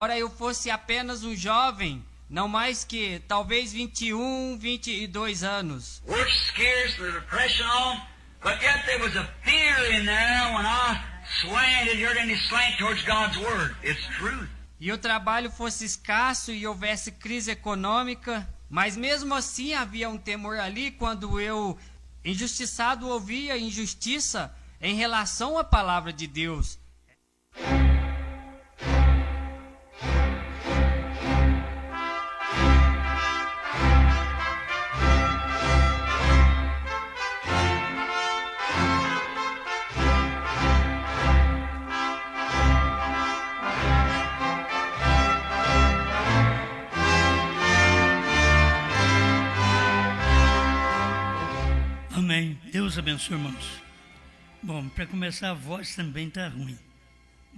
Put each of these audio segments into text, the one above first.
embora eu fosse apenas um jovem, não mais que talvez 21, 22 anos. Worked scarce with depression on, but yet there was a fear in there when I slanted, heard any slant towards God's Word. It's truth. E o trabalho fosse escasso e houvesse crise econômica, mas mesmo assim havia um temor ali quando eu, injustiçado, ouvia injustiça em relação à palavra de Deus. Amém. Deus abençoe, irmãos. Bom, para começar, a voz também está ruim,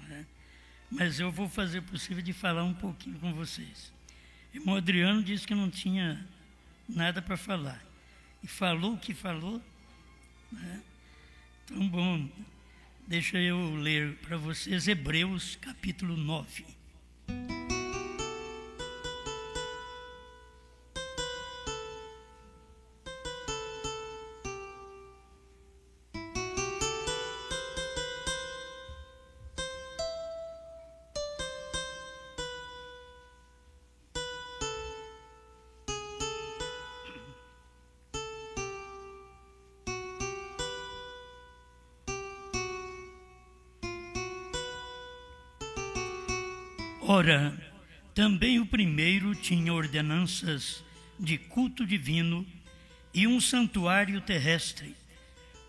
né? Mas eu vou fazer o possível de falar um pouquinho com vocês. O irmão Adriano disse que não tinha nada para falar. E falou o que falou, né? Então, bom, deixa eu ler para vocês Hebreus capítulo 9. Ora, também o primeiro tinha ordenanças de culto divino e um santuário terrestre,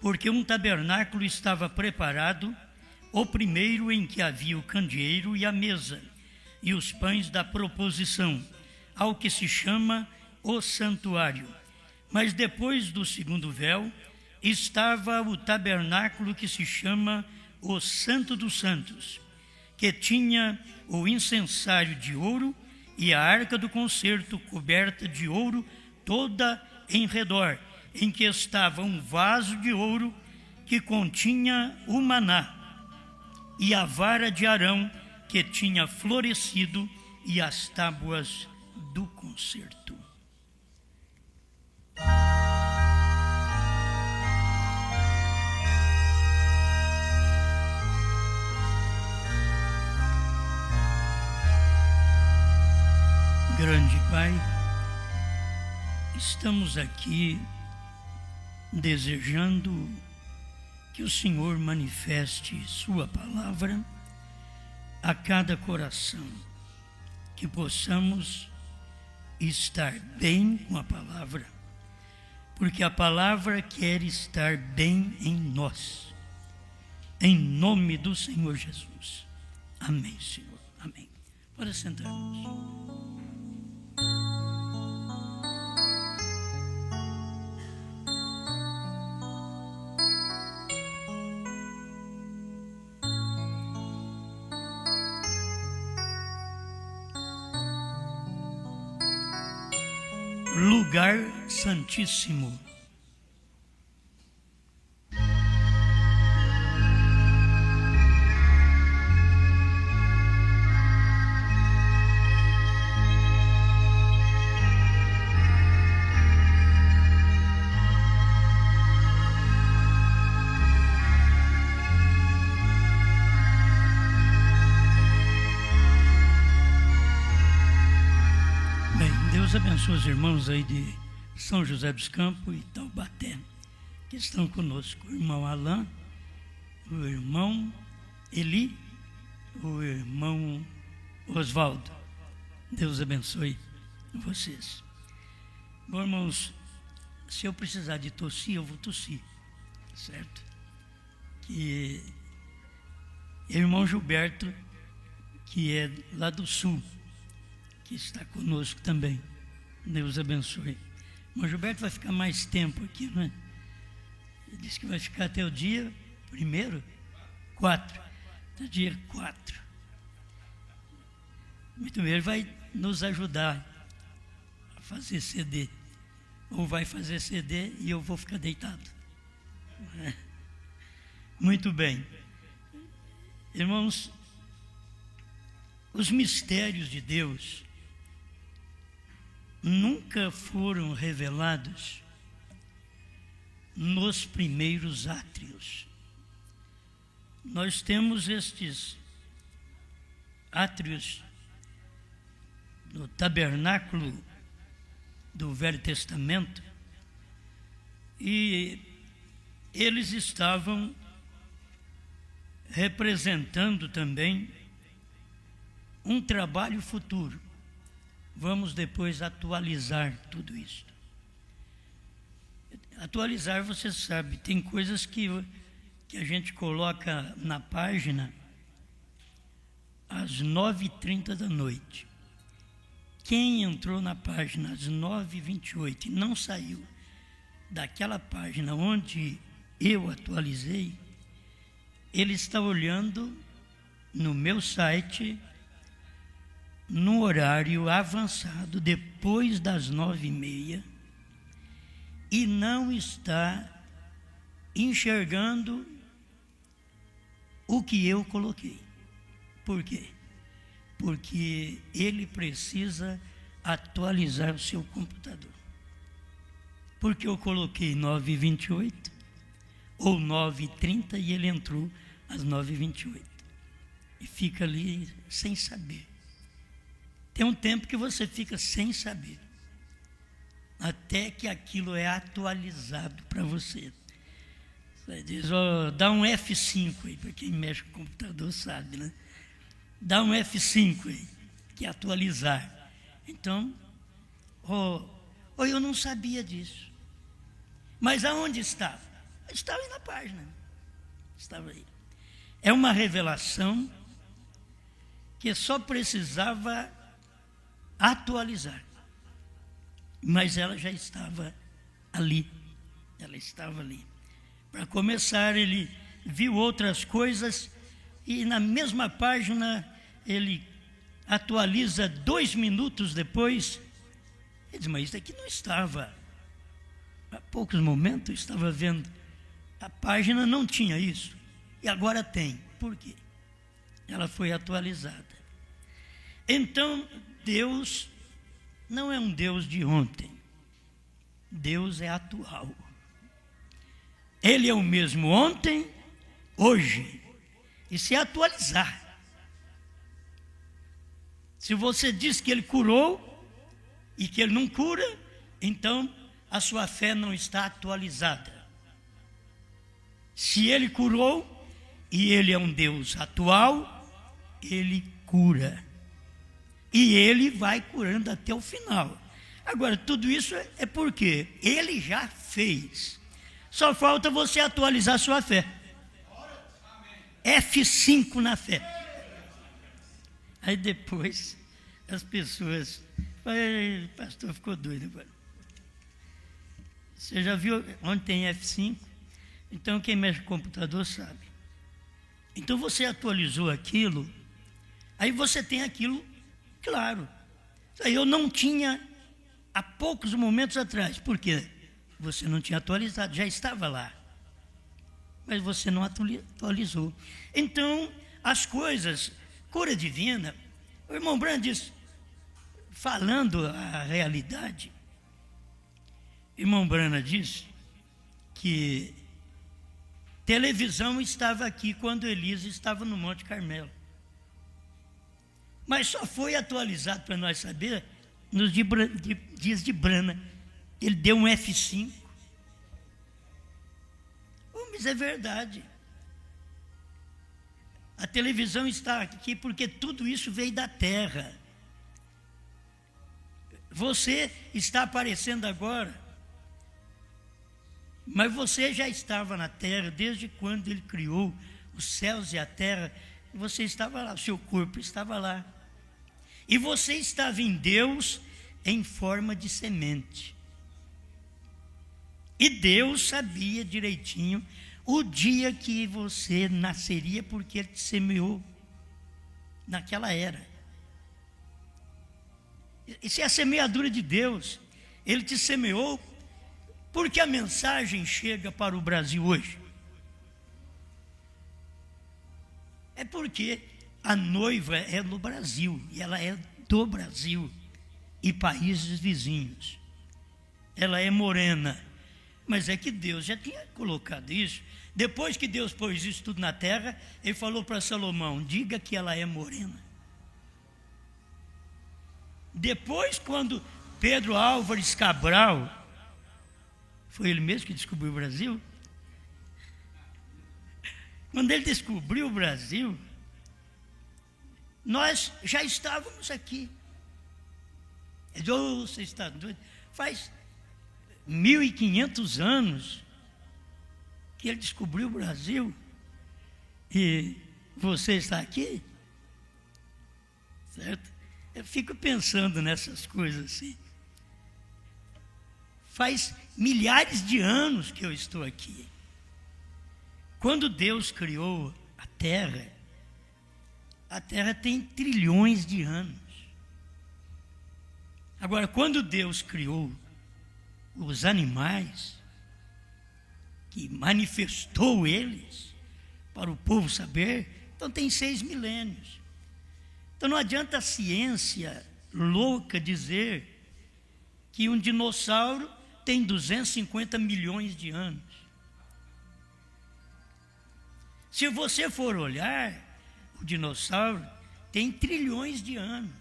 porque um tabernáculo estava preparado, o primeiro em que havia o candeeiro e a mesa, e os pães da proposição, ao que se chama o santuário. Mas depois do segundo véu, estava o tabernáculo que se chama o Santo dos Santos, que tinha o incensário de ouro e a arca do concerto coberta de ouro toda em redor, em que estava um vaso de ouro que continha o maná, e a vara de Arão que tinha florescido, e as tábuas do concerto. Grande Pai, estamos aqui desejando que o Senhor manifeste Sua palavra a cada coração, que possamos estar bem com a palavra, porque a palavra quer estar bem em nós. Em nome do Senhor Jesus. Amém, Senhor. Amém. Pode sentar-nos. Lugar Santíssimo. Deus abençoe os irmãos aí de São José dos Campos e Taubaté, que estão conosco. O irmão Alain, o irmão Eli, o irmão Oswaldo. Deus abençoe vocês. Bom, irmãos, se eu precisar de tossir, eu vou tossir, certo? Que o irmão Gilberto, que é lá do sul, que está conosco também. Deus abençoe. Mas Gilberto vai ficar mais tempo aqui, não é? Ele disse que vai ficar até o dia 4. Até o dia 4. Muito bem, ele vai nos ajudar a fazer CD. Ou vai fazer CD e eu vou ficar deitado. Muito bem. Irmãos, Os mistérios de Deus nunca foram revelados nos primeiros átrios. Nós temos estes átrios no tabernáculo do Velho Testamento, e eles estavam representando também um trabalho futuro. Vamos depois atualizar tudo isso. Atualizar, você sabe, tem coisas que a gente coloca na página às 9h30 da noite. Quem entrou na página às 9h28 e não saiu daquela página onde eu atualizei, ele está olhando no meu site no horário avançado, depois das 9h30, e não está enxergando o que eu coloquei. Por quê? Porque ele precisa atualizar o seu computador. Porque eu coloquei 9h28 ou 9h30 e ele entrou às 9h28. E fica ali sem saber. Tem um tempo que você fica sem saber, até que aquilo é atualizado para você. Você diz, dá um F5 aí, para quem mexe com o computador sabe, né? Dá um F5 aí, que é atualizar. Então, eu não sabia disso. Mas aonde estava? Estava aí na página. Estava aí. É uma revelação que só precisava atualizar. Mas ela já estava ali. Ela estava ali. Para começar, ele viu outras coisas e na mesma página ele atualiza 2 minutos depois. Ele diz, mas isso aqui não estava. Há poucos momentos eu estava vendo. A página não tinha isso. E agora tem. Por quê? Ela foi atualizada. Então, Deus não é um Deus de ontem. Deus é atual. Ele é o mesmo ontem, hoje. E se atualizar. Se você diz que ele curou e que ele não cura, então a sua fé não está atualizada. Se ele curou e ele é um Deus atual, ele cura. E ele vai curando até o final. Agora, tudo isso é porque ele já fez. Só falta você atualizar sua fé. F5 na fé. Aí depois as pessoas falam, pastor, ficou doido agora. Você já viu onde tem F5? Então quem mexe com o computador sabe. Então você atualizou aquilo, aí você tem aquilo claro. Aí eu não tinha há poucos momentos atrás. Por quê? Você não tinha atualizado, já estava lá. Mas você não atualizou. Então, as coisas, cura divina, o irmão Branham diz, falando a realidade, o irmão Branham diz que televisão estava aqui quando Elisa estava no Monte Carmelo. Mas só foi atualizado para nós saber nos dias de Branham. Ele deu um F5. Mas é verdade. A televisão está aqui porque tudo isso veio da terra. Você está aparecendo agora, mas você já estava na terra desde quando ele criou os céus e a terra. Você estava lá, o seu corpo estava lá. E você estava em Deus em forma de semente. E Deus sabia direitinho o dia que você nasceria, porque Ele te semeou naquela era. Isso é a semeadura de Deus. Ele te semeou porque a mensagem chega para o Brasil hoje. É porque a noiva é no Brasil, e ela é do Brasil e países vizinhos. Ela é morena, mas é que Deus já tinha colocado isso. Depois que Deus pôs isso tudo na terra, ele falou para Salomão: diga que ela é morena. Depois, quando Pedro Álvares Cabral, foi ele mesmo que descobriu o Brasil? Quando ele descobriu o Brasil, nós já estávamos aqui. Você está doido? Faz 1.500 anos que ele descobriu o Brasil e você está aqui, certo? Eu fico pensando nessas coisas assim. Faz milhares de anos que eu estou aqui. Quando Deus criou a Terra tem trilhões de anos. Agora, quando Deus criou os animais, que manifestou eles para o povo saber, então tem 6 milênios. Então não adianta a ciência louca dizer que um dinossauro tem 250 milhões de anos. Se você for olhar, o dinossauro tem trilhões de anos.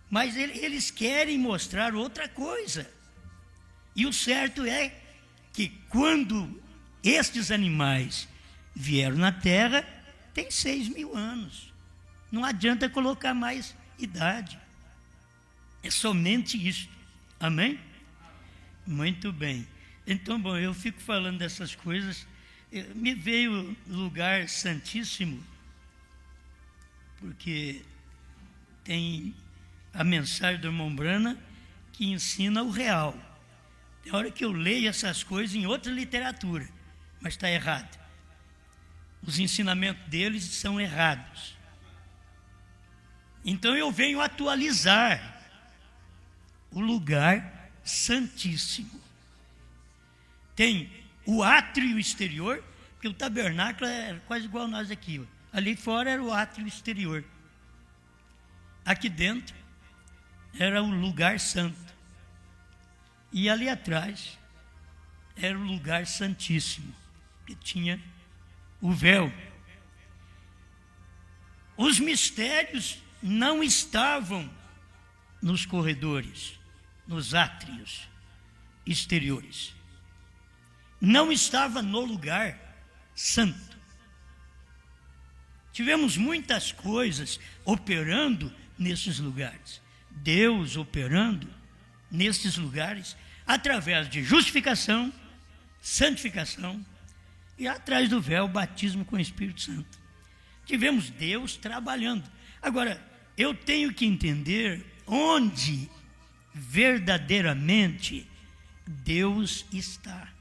Mas eles querem mostrar outra coisa. E o certo é que quando estes animais vieram na Terra, tem 6.000 anos. Não adianta colocar mais idade. É somente isso. Amém? Muito bem. Então, bom, eu fico falando dessas coisas. Me veio lugar santíssimo, porque tem a mensagem do irmão Brana que ensina o real. Tem hora que eu leio essas coisas em outra literatura, mas está errado. Os ensinamentos deles são errados. Então eu venho atualizar o lugar santíssimo. Tem o átrio exterior, porque o tabernáculo era quase igual a nós aqui. Ali fora era o átrio exterior. Aqui dentro era o lugar santo. E ali atrás era o lugar santíssimo, que tinha o véu. Os mistérios não estavam nos corredores, nos átrios exteriores. Não estava no lugar santo. Tivemos muitas coisas operando nesses lugares. Deus operando nesses lugares através de justificação, santificação e atrás do véu, batismo com o Espírito Santo. Tivemos Deus trabalhando. Agora, eu tenho que entender onde verdadeiramente Deus está.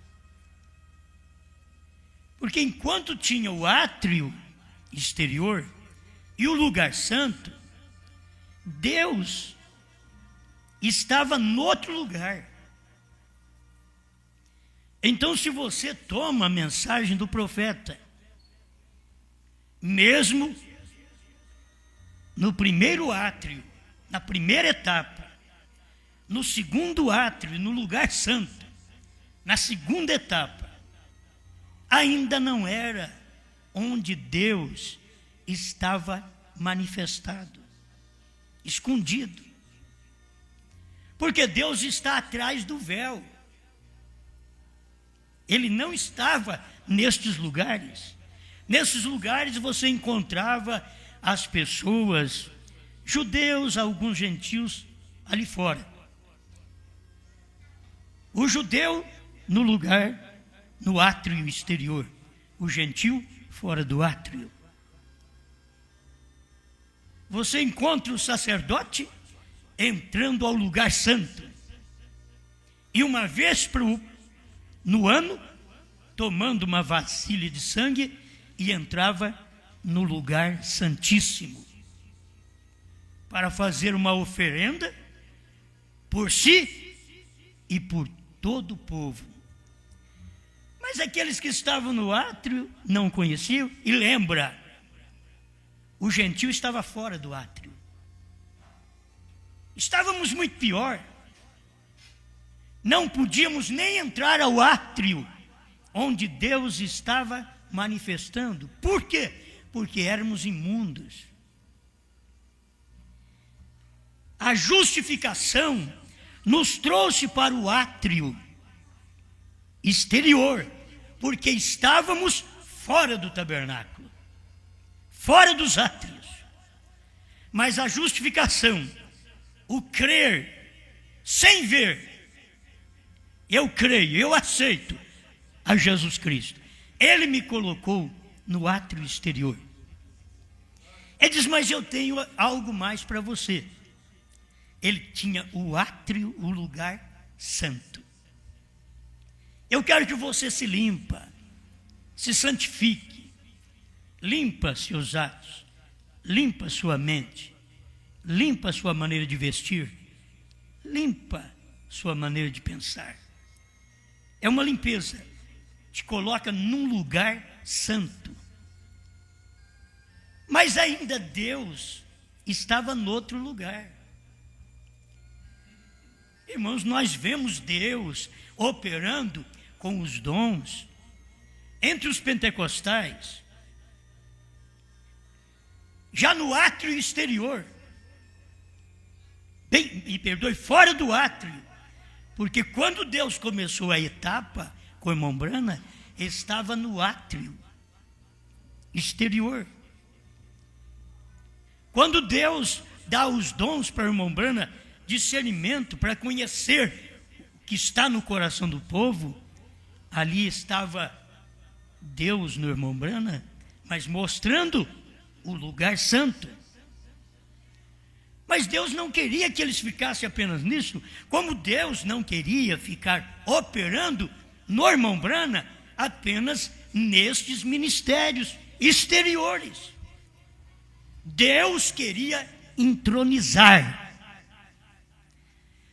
Porque enquanto tinha o átrio exterior e o lugar santo, Deus estava no outro lugar. Então, se você toma a mensagem do profeta, mesmo no primeiro átrio, na primeira etapa, no segundo átrio, no lugar santo, na segunda etapa, ainda não era onde Deus estava manifestado, escondido. Porque Deus está atrás do véu. Ele não estava nestes lugares. Nesses lugares você encontrava as pessoas, judeus, alguns gentios, ali fora. O judeu no lugar, no átrio exterior. O gentio fora do átrio. Você encontra o sacerdote entrando ao lugar santo. E uma vez no ano, tomando uma vasilha de sangue, e entrava no lugar santíssimo para fazer uma oferenda por si e por todo o povo. Mas aqueles que estavam no átrio não conheciam. E lembra, o gentio estava fora do átrio. Estávamos muito pior. Não podíamos nem entrar ao átrio onde Deus estava manifestando. Por quê? Porque éramos imundos. A justificação nos trouxe para o átrio exterior, porque estávamos fora do tabernáculo, fora dos átrios. Mas a justificação, o crer sem ver, eu creio, eu aceito a Jesus Cristo. Ele me colocou no átrio exterior. Ele diz, mas eu tenho algo mais para você. Ele tinha o átrio, o lugar santo. Eu quero que você se limpa, se santifique, limpa seus atos, limpa sua mente, limpa sua maneira de vestir, limpa sua maneira de pensar. É uma limpeza, te coloca num lugar santo. Mas ainda Deus estava no outro lugar. Irmãos, nós vemos Deus operando com os dons entre os pentecostais, já no átrio exterior. Bem, me perdoe, fora do átrio, porque quando Deus começou a etapa com o irmão Brana, estava no átrio exterior. Quando Deus dá os dons para o irmão Brana, discernimento para conhecer o que está no coração do povo, ali estava Deus no irmão Brana, mas mostrando o lugar santo. Mas Deus não queria que eles ficassem apenas nisso, como Deus não queria ficar operando no irmão Brana apenas nestes ministérios exteriores. Deus queria entronizar.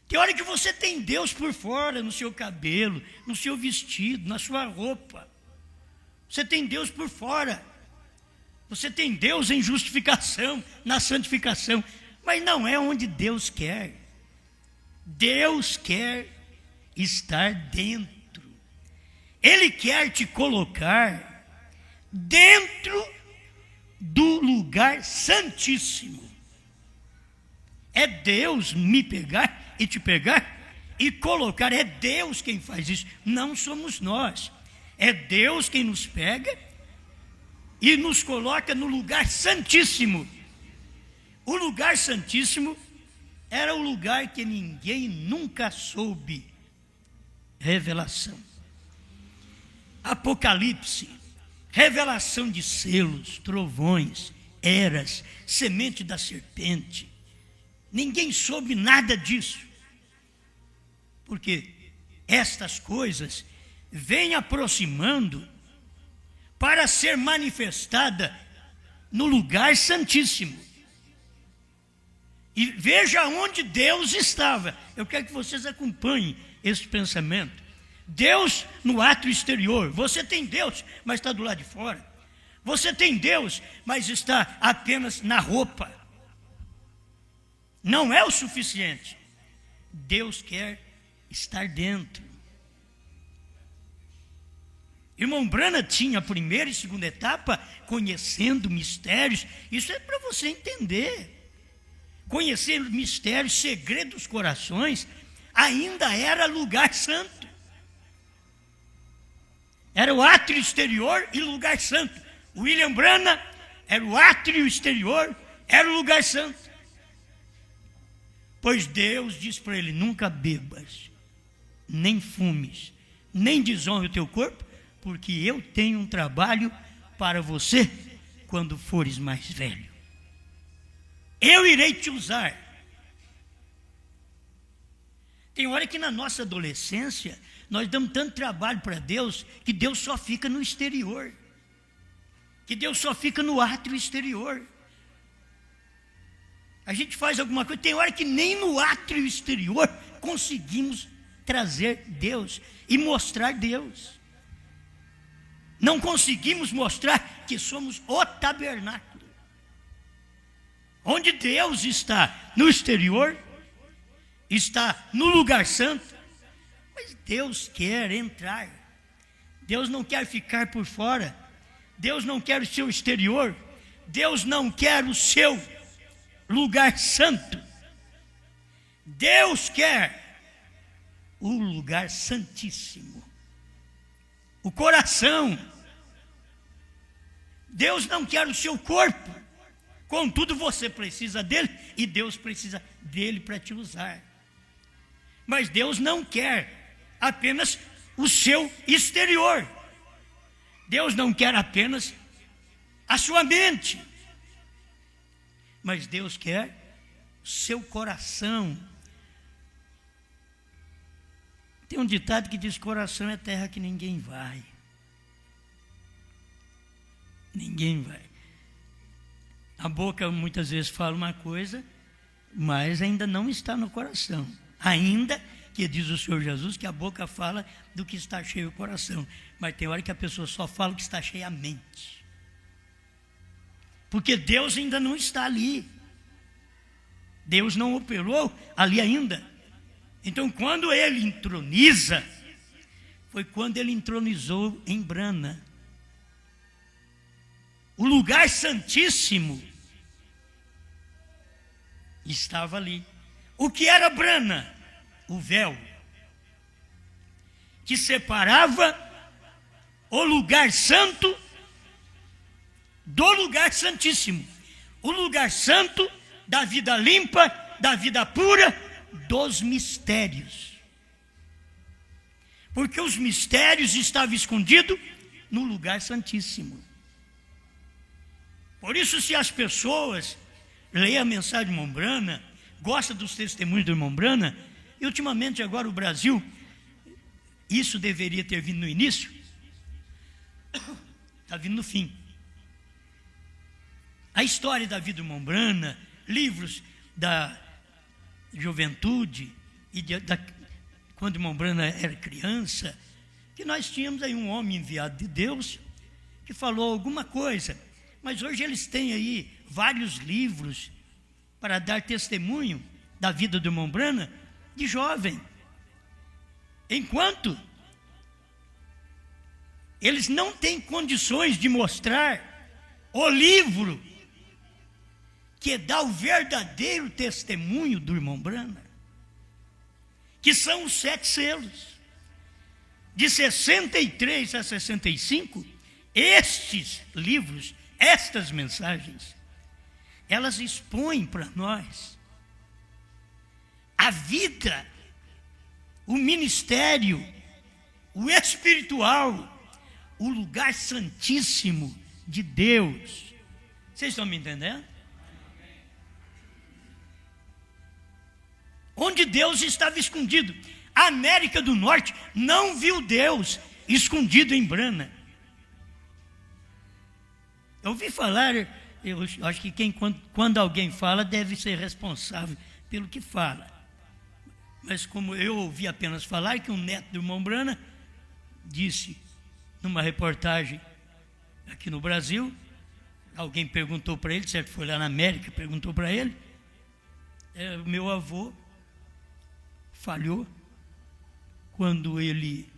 Tem hora que você tem Deus por fora, no seu cabelo, no seu vestido, na sua roupa. Você tem Deus por fora. Você tem Deus em justificação, na santificação. Mas não é onde Deus quer. Deus quer estar dentro. Ele quer te colocar dentro do lugar santíssimo. É Deus me pegar e te pegar e colocar. É Deus quem faz isso, não somos nós. É Deus quem nos pega e nos coloca no lugar santíssimo. O lugar santíssimo era o lugar que ninguém nunca soube. Revelação. Apocalipse, revelação de selos, trovões, eras, semente da serpente. Ninguém soube nada disso. Porque estas coisas vêm aproximando para ser manifestada no lugar santíssimo. E veja onde Deus estava. Eu quero que vocês acompanhem esse pensamento. Deus no átrio exterior. Você tem Deus, mas está do lado de fora. Você tem Deus, mas está apenas na roupa. Não é o suficiente. Deus quer estar dentro. Irmão Brana tinha a primeira e segunda etapa, conhecendo mistérios. Isso é para você entender. Conhecer mistérios, segredos dos corações, ainda era lugar santo. Era o átrio exterior e lugar santo. William Brana era o átrio exterior, era o lugar santo. Pois Deus diz para ele, nunca bebas, nem fumes, nem desonre o teu corpo, porque eu tenho um trabalho para você quando fores mais velho. Eu irei te usar. Tem hora que na nossa adolescência, nós damos tanto trabalho para Deus, que Deus só fica no exterior. Que Deus só fica no átrio exterior. A gente faz alguma coisa, tem hora que nem no átrio exterior conseguimos trazer Deus e mostrar Deus. Não conseguimos mostrar que somos o tabernáculo. onde Deus está no exterior, está no lugar santo, mas Deus quer entrar. Deus não quer ficar por fora. Deus não quer o seu exterior. Deus não quer o seu lugar santo. Deus quer o lugar santíssimo, o coração. Deus não quer o seu corpo. Contudo, você precisa dele e Deus precisa dele para te usar. Mas Deus não quer apenas o seu exterior. Deus não quer apenas a sua mente. Mas Deus quer o seu coração. Tem um ditado que diz: coração é terra que ninguém vai. Ninguém vai. A boca muitas vezes fala uma coisa, mas ainda não está no coração. Ainda que diz o Senhor Jesus que a boca fala do que está cheio o coração. Mas tem hora que a pessoa só fala o que está cheia a mente. Porque Deus ainda não está ali. Deus não operou ali ainda. Então, quando ele entroniza, foi quando ele entronizou em Brana. O lugar santíssimo estava ali. O que era Brana? O véu que separava o lugar santo do lugar santíssimo. O lugar santo da vida limpa, da vida pura, dos mistérios. Porque os mistérios estavam escondidos no lugar santíssimo. Por isso, se as pessoas leem a mensagem de irmão Brana, gostam dos testemunhos do irmão Brana, e ultimamente agora o Brasil, isso deveria ter vindo no início, está vindo no fim. A história da vida do irmão Brana, livros da juventude, e quando o irmão Brana era criança, que nós tínhamos aí um homem enviado de Deus, que falou alguma coisa, mas hoje eles têm aí vários livros para dar testemunho da vida do irmão Brana de jovem. Enquanto eles não têm condições de mostrar o livro que dá o verdadeiro testemunho do irmão Brana, que são os 7 selos. De 63 a 65, estes livros, estas mensagens, elas expõem para nós a vida, o ministério, o espiritual, o lugar santíssimo de Deus. Vocês estão me entendendo? Onde Deus estava escondido. A América do Norte não viu Deus escondido em Brana. Eu ouvi falar, eu acho que quando alguém fala, deve ser responsável pelo que fala. Mas como eu ouvi apenas falar que um neto do irmão Brana disse, numa reportagem aqui no Brasil, alguém perguntou para ele, certo? Foi lá na América, perguntou para ele, meu avô falhou quando ele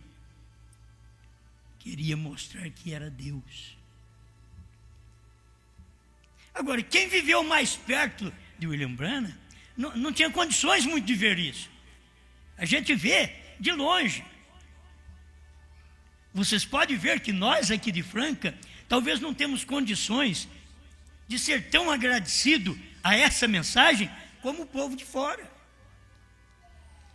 queria mostrar que era Deus. Agora, quem viveu mais perto de William Branham não tinha condições muito de ver isso. A gente vê de longe. Vocês podem ver que nós aqui de Franca, talvez não temos condições de ser tão agradecido a essa mensagem como o povo de fora.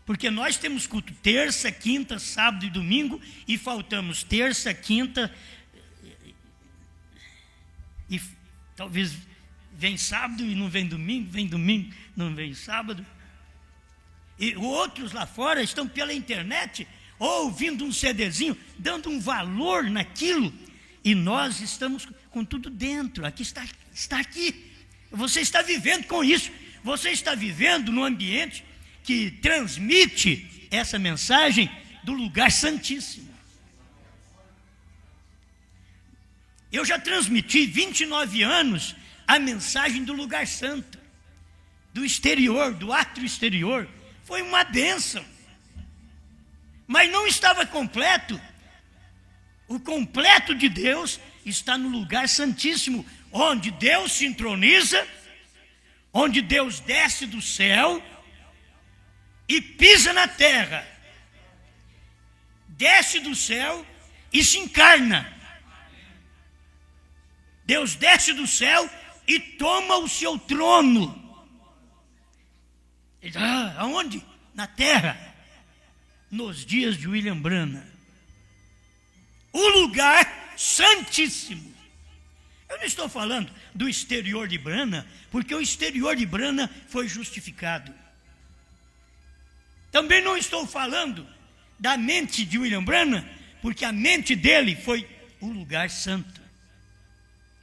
Porque nós temos culto terça, quinta, sábado e domingo, e faltamos terça, quinta, e talvez vem sábado e não vem domingo, não vem sábado. E outros lá fora estão pela internet, ouvindo um CDzinho, dando um valor naquilo, e nós estamos com tudo dentro, aqui está aqui. Você está vivendo com isso, você está vivendo num ambiente que transmite essa mensagem do lugar santíssimo. Eu já transmiti 29 anos a mensagem do lugar santo. do exterior, do átrio exterior, foi uma bênção. Mas não estava completo. O completo de Deus está no lugar santíssimo, onde Deus se entroniza, onde Deus desce do céu e pisa na terra. Desce do céu e se encarna. Deus desce do céu e toma o seu trono. Aonde? Na terra. Nos dias de William Branham. O lugar santíssimo. Eu não estou falando do exterior de Branham, porque o exterior de Branham foi justificado. Também não estou falando da mente de William Branham, porque a mente dele foi o lugar santo,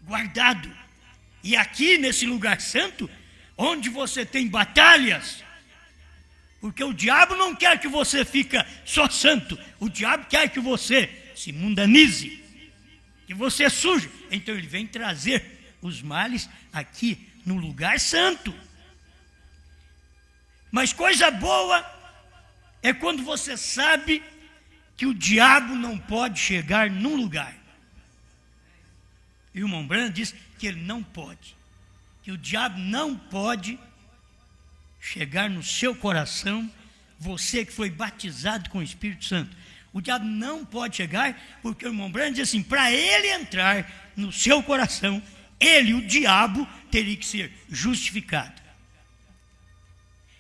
guardado. E aqui nesse lugar santo, onde você tem batalhas, porque o diabo não quer que você fique só santo, o diabo quer que você se mundanize, que você suje. Então ele vem trazer os males aqui no lugar santo. Mas coisa boa é quando você sabe que o diabo não pode chegar num lugar. E o irmão Branham diz que ele não pode, que o diabo não pode chegar no seu coração, você que foi batizado com o Espírito Santo. O diabo não pode chegar, porque o irmão Branham diz assim, para ele entrar no seu coração, ele, o diabo, teria que ser justificado.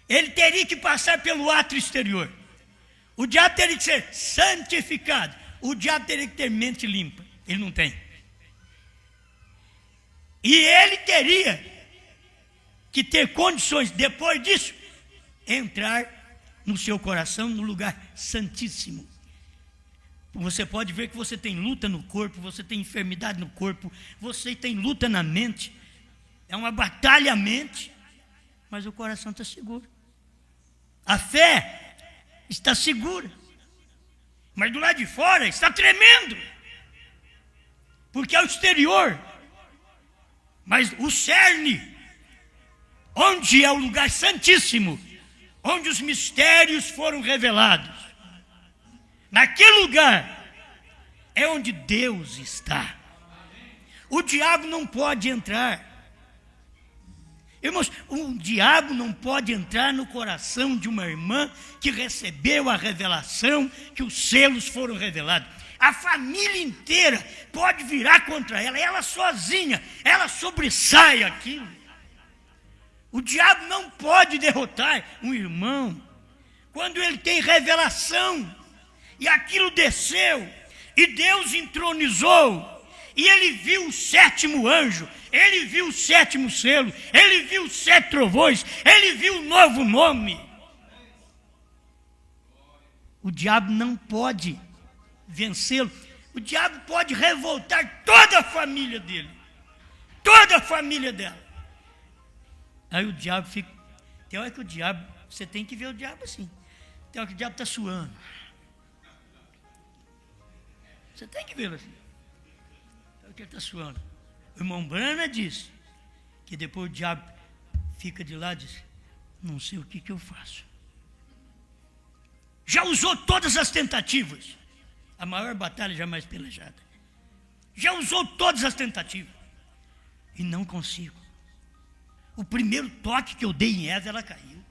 Ele teria que passar pelo átrio exterior. O diabo teria que ser santificado. O diabo teria que ter mente limpa. Ele não tem. E ele teria que ter condições, depois disso, entrar no seu coração, no lugar santíssimo. Você pode ver que você tem luta no corpo, você tem enfermidade no corpo, você tem luta na mente. É uma batalha à mente, mas o coração está seguro. A fé está segura, mas do lado de fora está tremendo, porque é o exterior. Mas o cerne, onde é o lugar santíssimo, onde os mistérios foram revelados, naquele lugar é onde Deus está. O diabo não pode entrar. Irmãos, o diabo não pode entrar no coração de uma irmã que recebeu a revelação, que os selos foram revelados. A família inteira pode virar contra ela, ela sozinha, ela sobressai aquilo. O diabo não pode derrotar um irmão quando ele tem revelação, e aquilo desceu, e Deus entronizou, e ele viu o sétimo anjo, ele viu o sétimo selo, ele viu os 7 trovões, ele viu o novo nome. O diabo não pode vencê-lo. O diabo pode revoltar toda a família dele, toda a família dela. Aí o diabo fica. Tem hora que o diabo, você tem que ver o diabo assim. Tem hora que o diabo está suando. Você tem que vê-lo assim. Tem hora que ele está suando. O irmão Branham disse que depois o diabo fica de lado e diz: não sei o que eu faço. Já usou todas as tentativas. A maior batalha jamais pelejada. Já usou todas as tentativas. E não consigo. O primeiro toque que eu dei em Eva, ela caiu.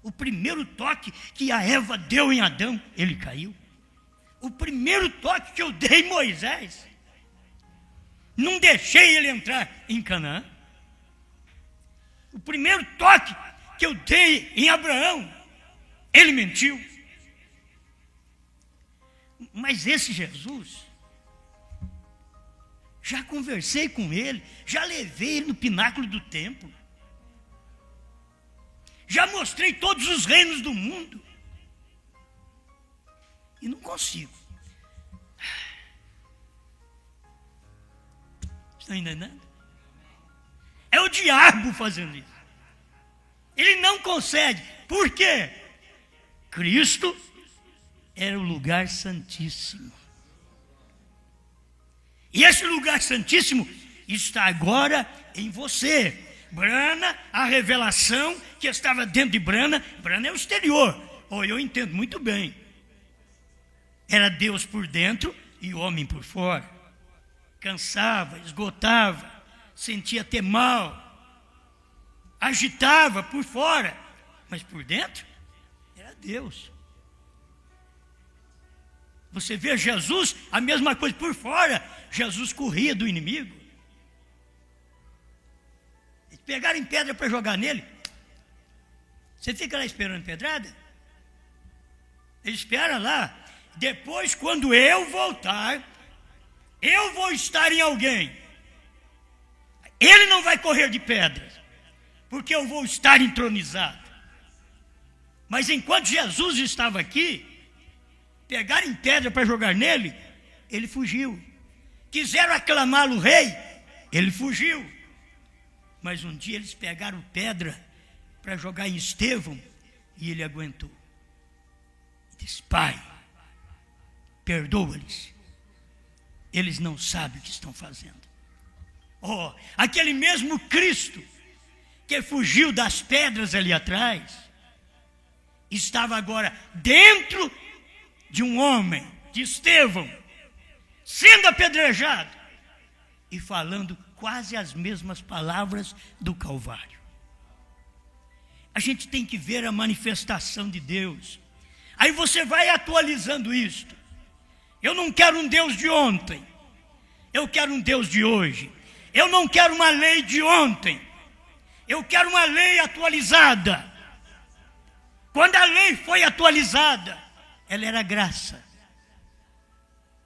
O primeiro toque que a Eva deu em Adão, ele caiu. O primeiro toque que eu dei em Moisés, não deixei ele entrar em Canaã. O primeiro toque que eu dei em Abraão, ele mentiu. Mas esse Jesus, já conversei com ele, já levei ele no pináculo do templo, já mostrei todos os reinos do mundo, e não consigo. Estão entendendo? É o diabo fazendo isso. Ele não consegue. Por quê? Cristo era o lugar santíssimo. E esse lugar santíssimo está agora em você. Brana, a revelação que estava dentro de Brana. Brana é o exterior. Eu entendo muito bem. Era Deus por dentro e o homem por fora. Cansava, esgotava, sentia até mal, agitava por fora, mas por dentro era Deus. Você vê Jesus, a mesma coisa por fora. Jesus corria do inimigo. Eles pegaram pedra para jogar nele. Você fica lá esperando pedrada? Ele espera lá. Depois, quando eu voltar, eu vou estar em alguém. Ele não vai correr de pedras, porque eu vou estar entronizado. Mas enquanto Jesus estava aqui, pegaram pedra para jogar nele, ele fugiu. Quiseram aclamá-lo rei, ele fugiu. Mas um dia eles pegaram pedra para jogar em Estevão e ele aguentou. Diz: Pai, perdoa-lhes, eles não sabem o que estão fazendo. Aquele mesmo Cristo que fugiu das pedras ali atrás, estava agora dentro de um homem, de Estevão, sendo apedrejado e falando quase as mesmas palavras do Calvário. A gente tem que ver a manifestação de Deus. Aí você vai atualizando isto. Eu não quero um Deus de ontem, eu quero um Deus de hoje. Eu não quero uma lei de ontem, eu quero uma lei atualizada. Quando a lei foi atualizada, ela era graça.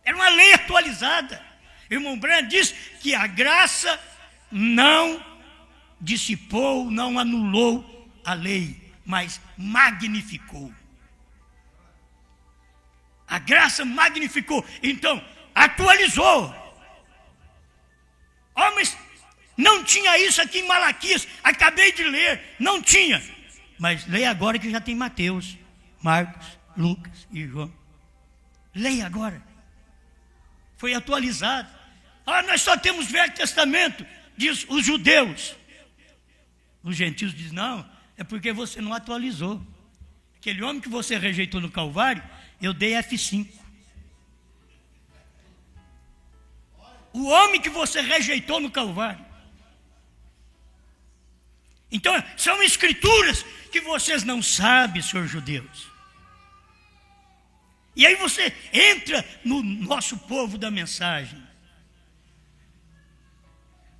Era uma lei atualizada. O irmão Branham diz que a graça não dissipou, não anulou a lei, mas magnificou. A graça magnificou, então atualizou. Mas não tinha isso aqui em Malaquias, acabei de ler, não tinha. Mas leia agora que já tem Mateus, Marcos, Lucas e João. Leia agora. Foi atualizado. Nós só temos Velho Testamento, diz os judeus. Os gentios dizem: não, é porque você não atualizou. Aquele homem que você rejeitou no Calvário, eu dei F5. O homem que você rejeitou no Calvário. Então, são escrituras que vocês não sabem, senhor judeus. E aí você entra no nosso povo da mensagem.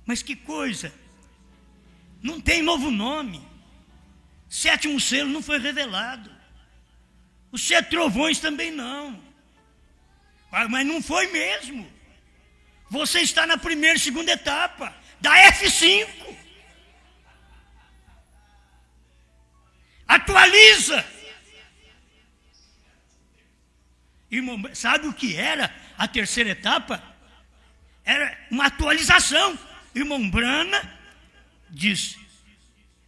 Mas que coisa, não tem novo nome. Sétimo selo não foi revelado. Os 7 trovões também não. Mas não foi mesmo. Você está na primeira e segunda etapa da F5. Atualiza. Irmão, sabe o que era a terceira etapa? Era uma atualização. Irmão Brana diz: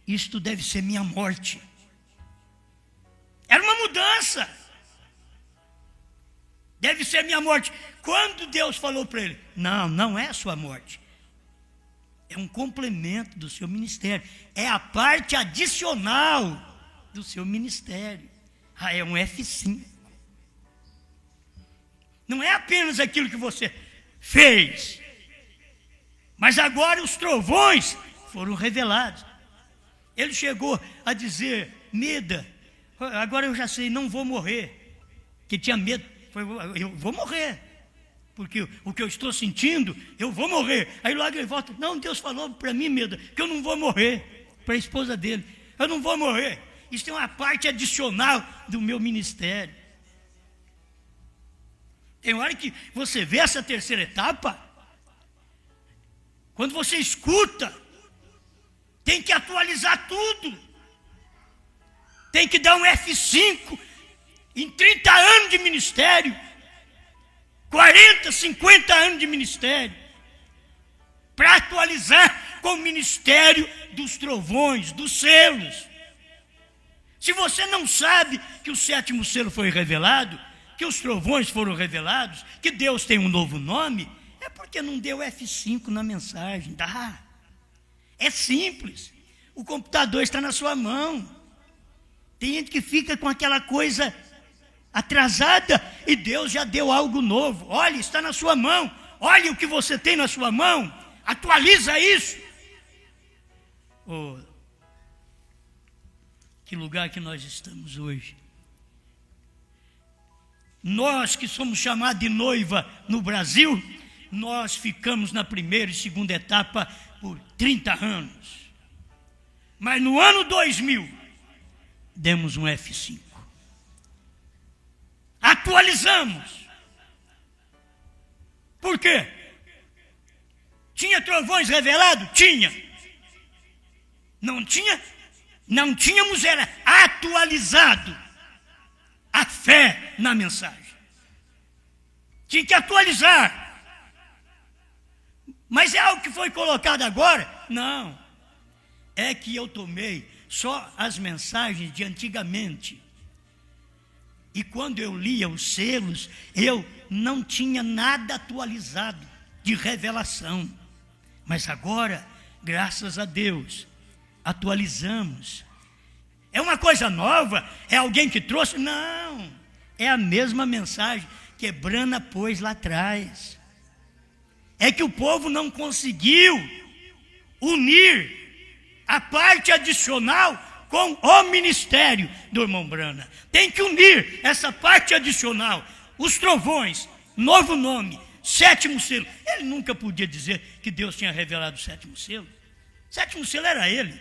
isto deve ser minha morte. Era uma mudança. Deve ser minha morte. Quando Deus falou para ele: não é a sua morte, é um complemento do seu ministério, é a parte adicional do seu ministério. É um F5. Não é apenas aquilo que você fez, mas agora os trovões foram revelados. Ele chegou a dizer: Meda, agora eu já sei, não vou morrer. Que tinha medo, eu vou morrer, porque o que eu estou sentindo, eu vou morrer. Aí logo ele volta: não, Deus falou para mim, Meda, que eu não vou morrer. Para a esposa dele: eu não vou morrer. Isso é uma parte adicional do meu ministério. Tem hora que você vê essa terceira etapa, quando você escuta, tem que atualizar tudo. Tem que dar um F5 em 30 anos de ministério, 40, 50 anos de ministério, para atualizar com o ministério dos trovões, dos selos. Se você não sabe que o 7º selo foi revelado, que os trovões foram revelados, que Deus tem um novo nome, é porque não deu F5 na mensagem. Dá. É simples. O computador está na sua mão. Tem gente que fica com aquela coisa atrasada e Deus já deu algo novo. Olha, está na sua mão. Olha o que você tem na sua mão. Atualiza isso. Oh, que lugar que nós estamos hoje. Nós que somos chamados de noiva no Brasil, nós ficamos na primeira e segunda etapa por 30 anos. Mas no ano 2000, demos um F5. Atualizamos. Por quê? Tinha trovões revelados? Tinha. Não tinha? Não tínhamos, era atualizado a fé na mensagem. Tinha que atualizar. Mas é algo que foi colocado agora? Não. É que eu tomei só as mensagens de antigamente. E quando eu lia os selos, eu não tinha nada atualizado de revelação. Mas agora, graças a Deus, atualizamos. É uma coisa nova? É alguém que trouxe? Não. É a mesma mensagem que Brana pôs lá atrás. É que o povo não conseguiu unir a parte adicional com o ministério do irmão Brana. Tem que unir essa parte adicional. Os trovões, novo nome, sétimo selo. Ele nunca podia dizer que Deus tinha revelado o sétimo selo. O sétimo selo era ele.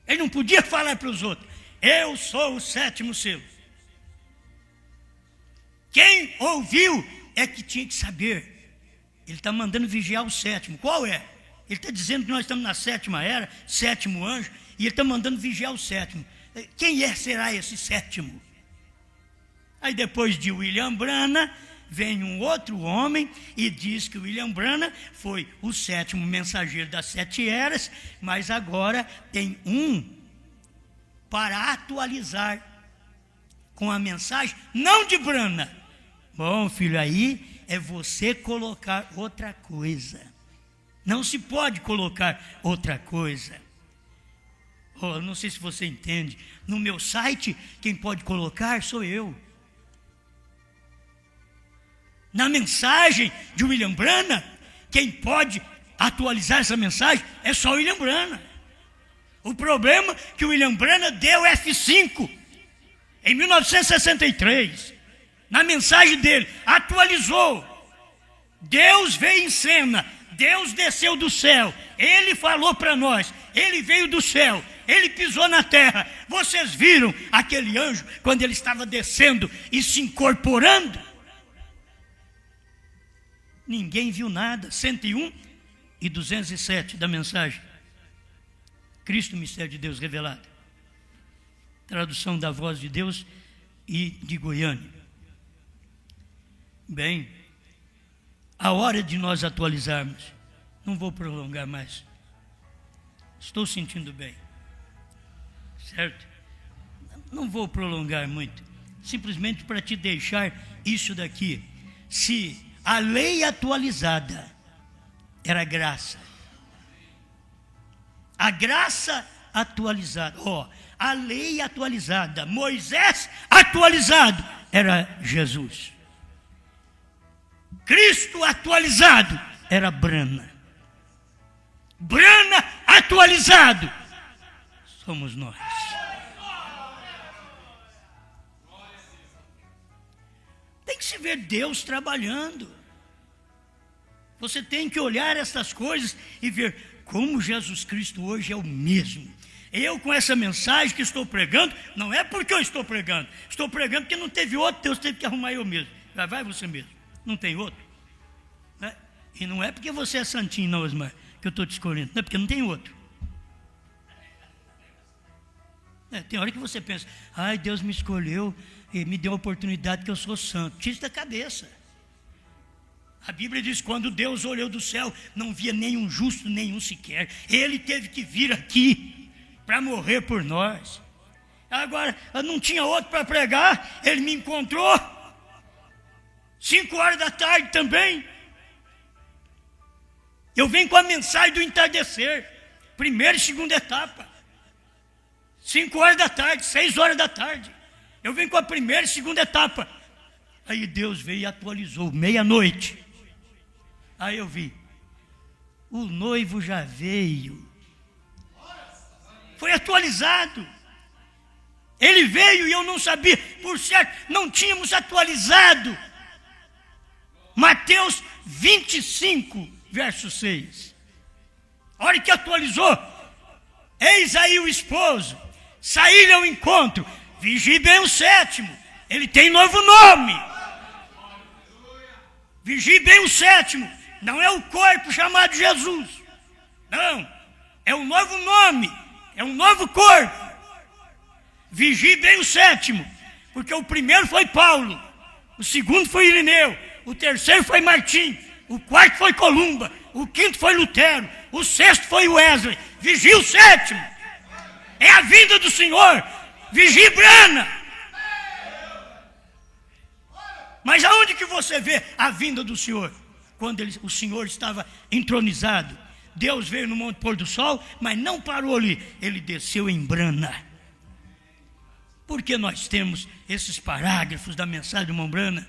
Ele não podia falar para os outros: eu sou o sétimo selo. Quem ouviu é que tinha que saber. Ele está mandando vigiar o sétimo. Qual é? Ele está dizendo que nós estamos na sétima era, sétimo anjo, e ele está mandando vigiar o sétimo. Quem será esse sétimo? Aí depois de William Brana, vem um outro homem e diz que William Brana foi o sétimo mensageiro das 7 eras, mas agora tem um para atualizar com a mensagem, não de Brana. Bom, filho, aí é você colocar outra coisa. Não se pode colocar outra coisa. Oh, não sei se você entende. No meu site, quem pode colocar sou eu. Na mensagem de William Brana, quem pode atualizar essa mensagem é só William Brana. O problema é que o William Brana deu F5 em 1963. Na mensagem dele, atualizou. Deus veio em cena. Deus desceu do céu. Ele falou para nós. Ele veio do céu. Ele pisou na terra. Vocês viram aquele anjo quando ele estava descendo e se incorporando? Ninguém viu nada. 101 e 207 da mensagem. Cristo, mistério de Deus revelado. Tradução da Voz de Deus e de Goiânia. Bem, a hora de nós atualizarmos. Não vou prolongar mais. Estou sentindo bem. Certo? Não vou prolongar muito. Simplesmente para te deixar isso daqui. Se a lei atualizada era graça. A graça atualizada. A lei atualizada. Moisés atualizado. Era Jesus. Cristo atualizado. Era Brana. Brana atualizado. Somos nós. Tem que se ver Deus trabalhando. Você tem que olhar essas coisas e ver como Jesus Cristo hoje é o mesmo. Eu com essa mensagem que estou pregando, não é porque eu estou pregando porque não teve outro, Deus teve que arrumar eu mesmo. Vai você mesmo, não tem outro, né? E não é porque você é santinho não, Osmar, que eu estou te escolhendo, não é porque não tem outro. Tem hora que você pensa: ai, Deus me escolheu e me deu a oportunidade que eu sou santo. Tira isso da cabeça. A Bíblia diz: quando Deus olhou do céu, não via nenhum justo, nenhum sequer. Ele teve que vir aqui para morrer por nós. Agora, eu não tinha outro para pregar, ele me encontrou. 5 horas da tarde também. Eu venho com a mensagem do entardecer, primeira e segunda etapa, 5 horas da tarde, 6 horas da tarde. Eu venho com a primeira e segunda etapa. Aí Deus veio e atualizou, meia-noite. Aí eu vi, o noivo já veio. Foi atualizado. Ele veio e eu não sabia, por certo, não tínhamos atualizado. Mateus 25, verso 6. A hora que atualizou, eis aí o esposo, saí-lhe ao encontro, vigie bem o sétimo, ele tem novo nome. Vigie bem o sétimo, não é o corpo chamado Jesus, não, é um novo nome, é um novo corpo. Vigie bem o sétimo, porque o primeiro foi Paulo, o segundo foi Irineu, o terceiro foi Martim, o quarto foi Columba, o quinto foi Lutero, o sexto foi Wesley. Vigie o sétimo, é a vinda do Senhor. Vigie Brana. Mas aonde que você vê a vinda do Senhor? Quando o Senhor estava entronizado, Deus veio no Monte Pôr do Sol, mas não parou ali, ele desceu em Brana. Porque nós temos esses parágrafos da mensagem de Mombrana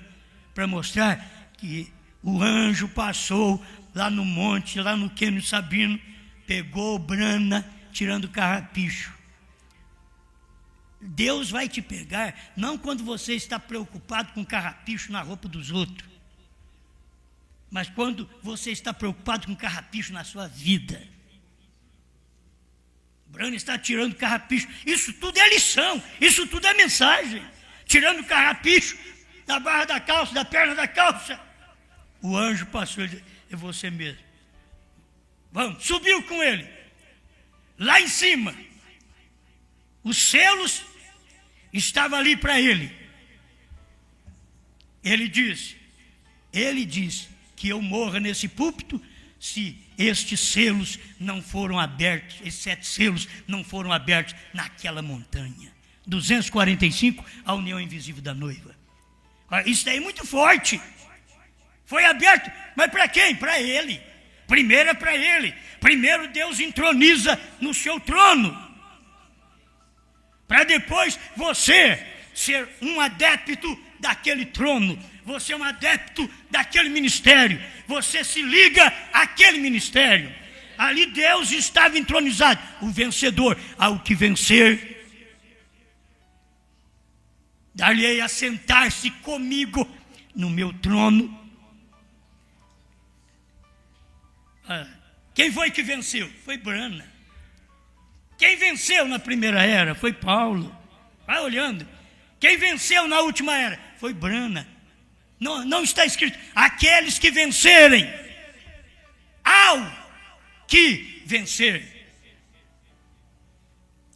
para mostrar que o anjo passou lá no monte, lá no Quênio Sabino, pegou Brana, tirando o carrapicho. Deus vai te pegar, não quando você está preocupado com carrapicho na roupa dos outros, mas quando você está preocupado com carrapicho na sua vida. Brana está tirando carrapicho, isso tudo é lição, isso tudo é mensagem. Tirando carrapicho da barra da calça, da perna da calça. O anjo passou e disse, é você mesmo. Vamos, subiu com ele. Lá em cima, os selos estavam ali para ele. Ele disse que eu morra nesse púlpito se estes selos não foram abertos, esses 7 selos não foram abertos naquela montanha. 245, a união invisível da noiva. Isso daí é muito forte. Foi aberto, mas para quem? Para ele. Primeiro é para ele. Primeiro Deus entroniza no seu trono, para depois você ser um adepto daquele trono. Você é um adepto daquele ministério. Você se liga àquele ministério. Ali Deus estava entronizado. O vencedor, ao que vencer, dar-lhe a sentar-se comigo no meu trono. Quem foi que venceu? Foi Brana. Quem venceu na primeira era? Foi Paulo. Vai olhando. Quem venceu na última era? Foi Brana. Não está escrito, aqueles que vencerem, ao que vencer.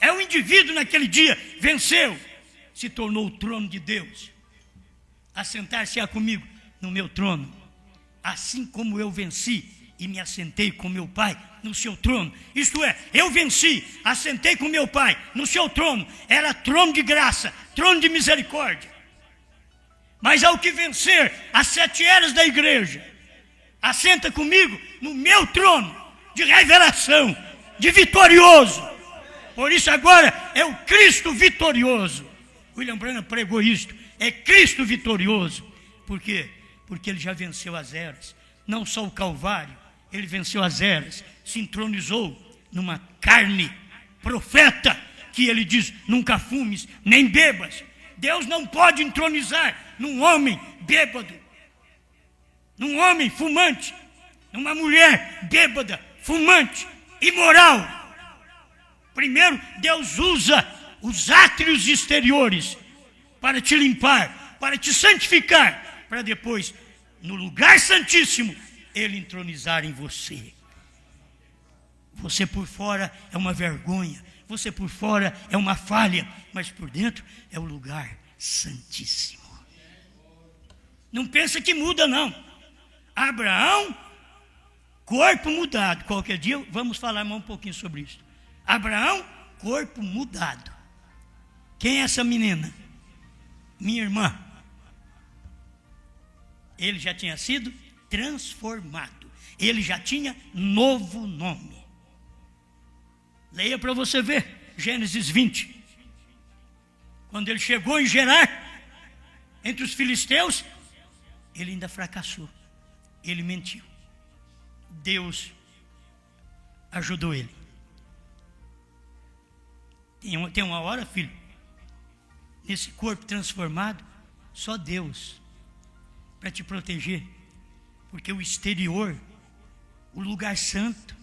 É o indivíduo naquele dia, venceu, se tornou o trono de Deus. Assentar-se-á comigo no meu trono, assim como eu venci e me assentei com meu Pai no seu trono. Isto é, eu venci, assentei com meu Pai no seu trono. Era trono de graça, trono de misericórdia. Mas ao que vencer as 7 eras da igreja, assenta comigo no meu trono de revelação, de vitorioso. Por isso agora é o Cristo vitorioso. William Branham pregou isto, é Cristo vitorioso. Por quê? Porque ele já venceu as eras. Não só o Calvário, ele venceu as eras, se entronizou numa carne profeta, que ele diz, nunca fumes, nem bebas. Deus não pode entronizar num homem bêbado, num homem fumante, numa mulher bêbada, fumante, imoral. Primeiro, Deus usa os átrios exteriores para te limpar, para te santificar, para depois, no lugar santíssimo, Ele entronizar em você. Você por fora é uma vergonha, você por fora é uma falha, mas por dentro é o lugar santíssimo. Não pensa que muda, não. Abraão, corpo mudado. Qualquer dia vamos falar mais um pouquinho sobre isso. Abraão, corpo mudado. Quem é essa menina? Minha irmã. Ele já tinha sido transformado. ele já tinha novo nome. Leia para você ver, Gênesis 20. Quando ele chegou em Gerar, entre os filisteus, ele ainda fracassou. Ele mentiu. Deus ajudou ele. Tem uma hora, filho, nesse corpo transformado, só Deus para te proteger. Porque o exterior, o lugar santo,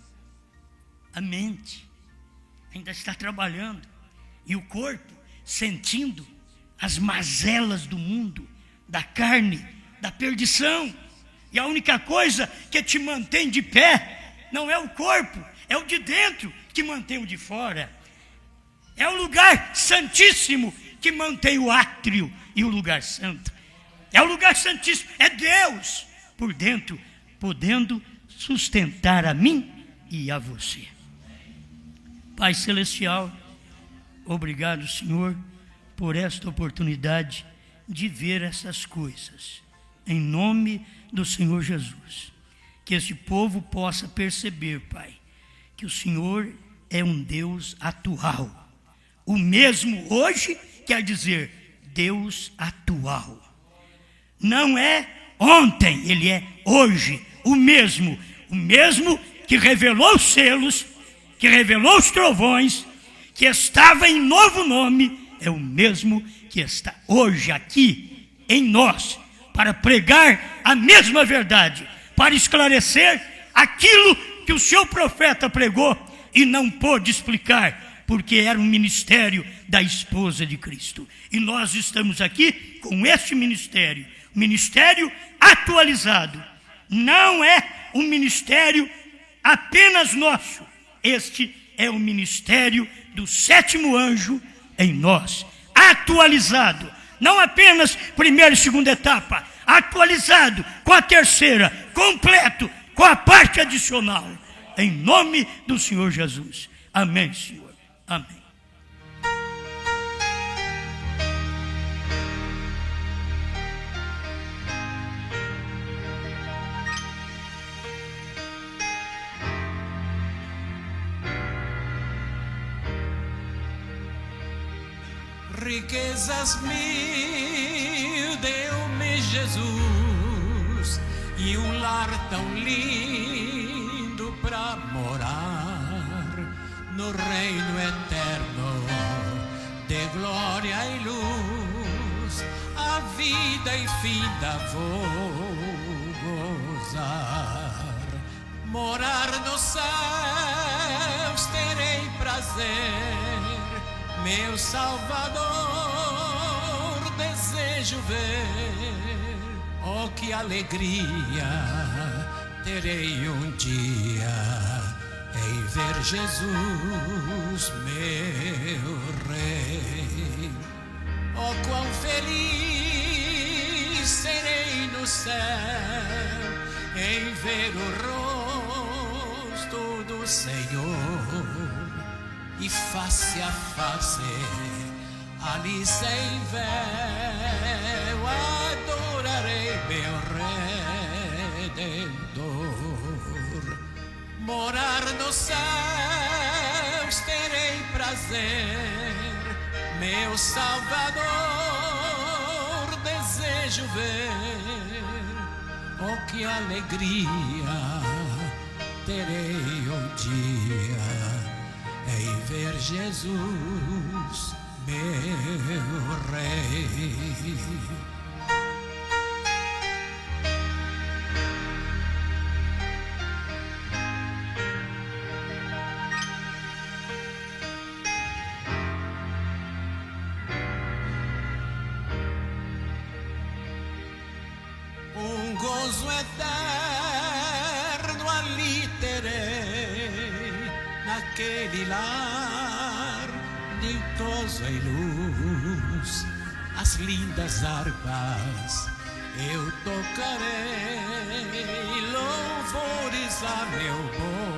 a mente, ainda está trabalhando. E o corpo sentindo as mazelas do mundo, da carne, da perdição. E a única coisa que te mantém de pé não é o corpo, é o de dentro que mantém o de fora. É o lugar santíssimo que mantém o átrio e o lugar santo. É o lugar santíssimo, é Deus por dentro, podendo sustentar a mim e a você. Pai Celestial, obrigado, Senhor, por esta oportunidade de ver essas coisas. Em nome do Senhor Jesus. Que este povo possa perceber, Pai, que o Senhor é um Deus atual. O mesmo hoje quer dizer Deus atual. Não é ontem, ele é hoje. O mesmo que revelou os selos, que revelou os trovões, que estava em novo nome, é o mesmo que está hoje aqui em nós, para pregar a mesma verdade, para esclarecer aquilo que o seu profeta pregou e não pôde explicar, porque era um ministério da esposa de Cristo. E nós estamos aqui com este ministério atualizado. Não é um ministério apenas nosso. Este é o ministério do sétimo anjo em nós, atualizado. Não apenas primeira e segunda etapa, atualizado com a terceira, completo, com a parte adicional. Em nome do Senhor Jesus. Amém, Senhor. Amém. Riquezas mil deu-me Jesus e um lar tão lindo pra morar no reino eterno de glória e luz. A vida e fim vou gozar. Morar nos céus terei prazer. Meu Salvador desejo ver. Oh, que alegria terei um dia em ver Jesus, meu Rei. Oh, quão feliz serei no céu em ver o rosto do Senhor. E face a face, ali sem véu, adorarei meu Redentor. Morar nos céus terei prazer, meu Salvador desejo ver. Oh, que alegria terei um dia em ver Jesus, meu Rei. Um gozo eterno ali terei, naquele lar de gozo e luz. As lindas harpas eu tocarei, louvores a meu bom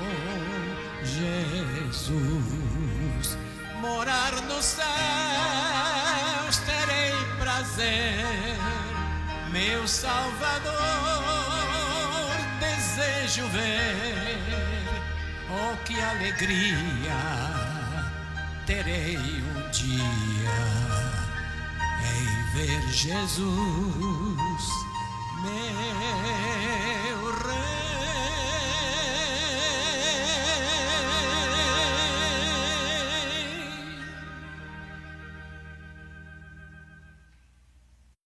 Jesus. Morar nos céus terei prazer, meu Salvador desejo desejo ver, oh que alegria terei um dia em ver Jesus, meu